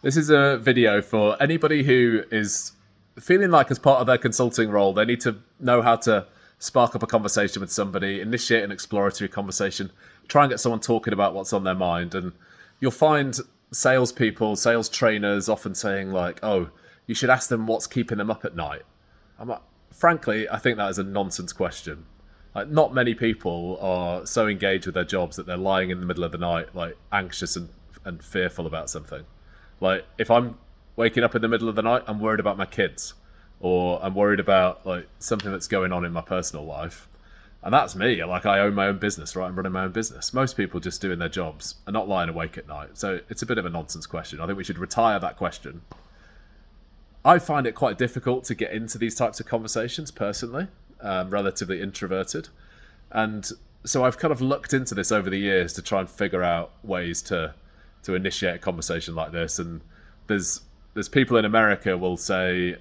This is a video for anybody who is feeling like, as part of their consulting role, they need to know how to spark up a conversation with somebody, initiate an exploratory conversation, try and get someone talking about what's on their mind. And you'll find salespeople, sales trainers often saying like, oh, you should ask them what's keeping them up at night. I'm like, frankly, I think that is a nonsense question. Like, not many people are so engaged with their jobs that they're lying in the middle of the night, like anxious and fearful about something. Like, if I'm waking up in the middle of the night, I'm worried about my kids, or I'm worried about like something that's going on in my personal life. And that's me. Like, I own my own business, right? I'm running my own business. Most people just doing their jobs are not lying awake at night. So it's a bit of a nonsense question. I think we should retire that question. I find it quite difficult to get into these types of conversations personally. Relatively introverted. And so I've kind of looked into this over the years to try and figure out ways to initiate a conversation like this. And there's people in America will say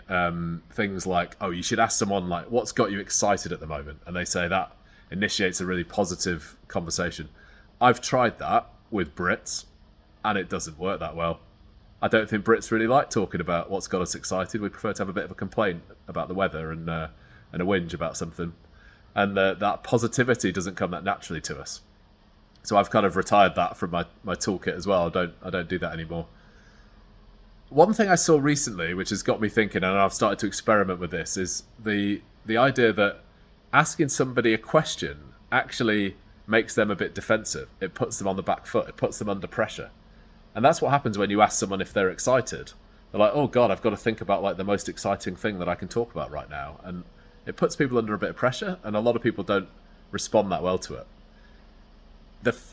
things like, oh, you should ask someone like, what's got you excited at the moment? And they say that initiates a really positive conversation. I've tried that with Brits and it doesn't work that well. I don't think Brits really like talking about what's got us excited. We prefer to have a bit of a complaint about the weather and a whinge about something. And that positivity doesn't come that naturally to us. So I've kind of retired that from my toolkit as well. I don't do that anymore. One thing I saw recently, which has got me thinking, and I've started to experiment with this, is the idea that asking somebody a question actually makes them a bit defensive. It puts them on the back foot. It puts them under pressure. And that's what happens when you ask someone if they're excited. They're like, oh God, I've got to think about like the most exciting thing that I can talk about right now. And it puts people under a bit of pressure, and a lot of people don't respond that well to it.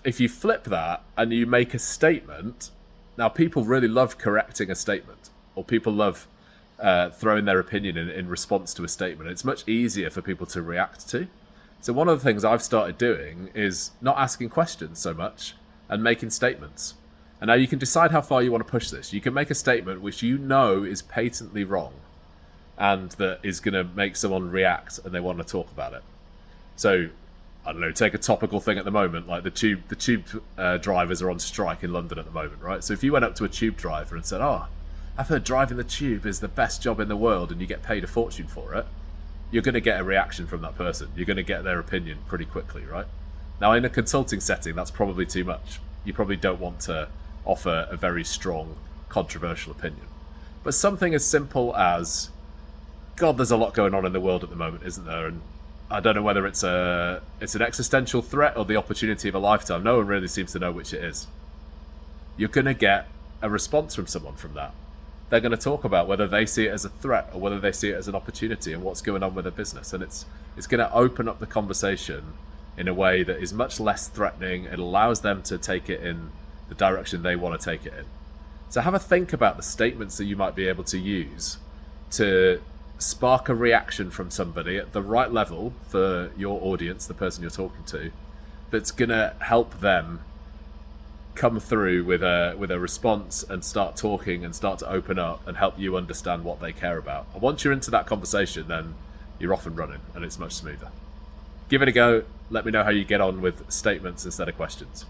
If you flip that and you make a statement, now people really love correcting a statement, or people love throwing their opinion in response to a statement. It's much easier for people to react to. So one of the things I've started doing is not asking questions so much and making statements. And now you can decide how far you want to push this. You can make a statement which you know is patently wrong and that is going to make someone react and they want to talk about it. So, I don't know, take a topical thing at the moment, like the tube drivers are on strike in London at the moment, right? So if you went up to a tube driver and said, oh, I've heard driving the tube is the best job in the world and you get paid a fortune for it, you're going to get a reaction from that person. You're going to get their opinion pretty quickly, right? Now, in a consulting setting, that's probably too much. You probably don't want to offer a very strong, controversial opinion. But something as simple as, God, there's a lot going on in the world at the moment, isn't there? And I don't know whether it's an existential threat or the opportunity of a lifetime. No one really seems to know which it is. You're going to get a response from someone from that. They're going to talk about whether they see it as a threat or whether they see it as an opportunity and what's going on with their business. And it's going to open up the conversation in a way that is much less threatening. It allows them to take it in the direction they want to take it in. So have a think about the statements that you might be able to use to spark a reaction from somebody at the right level for your audience, the person you're talking to, that's going to help them come through with a response and start talking and start to open up and help you understand what they care about. And once you're into that conversation, then you're off and running and it's much smoother. Give it a go. Let me know how you get on with statements instead of questions.